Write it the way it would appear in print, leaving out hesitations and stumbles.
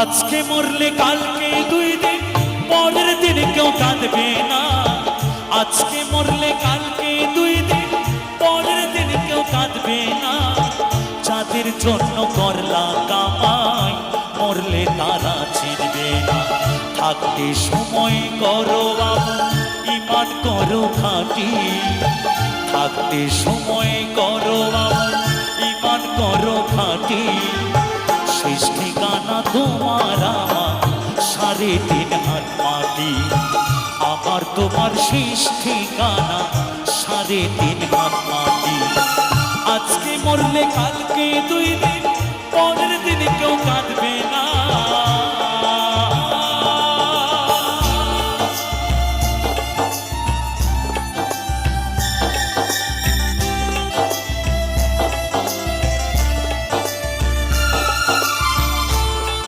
আজকে মরলে কালকে 2 দিন, পরের দিন কেউ কাঁদবে না। আজকে মরলে কালকে 2 দিন, পরের দিন কেউ কাঁদবে না। যাদের জন্য করলা কামাই, মরলে তারা চিনবে না। থাকতে সময় করো আমল, ঈমান করো খাঁটি। থাকতে সময় করো আমল, ঈমান করো খাঁটি। শেষ ঠিকানা তোমার আমার 3.5 হাত মাটি। আমার তোমার শেষ ঠিকানা 3.5 হাত মাটি। আজকে মরলে কালকে 2 দিন,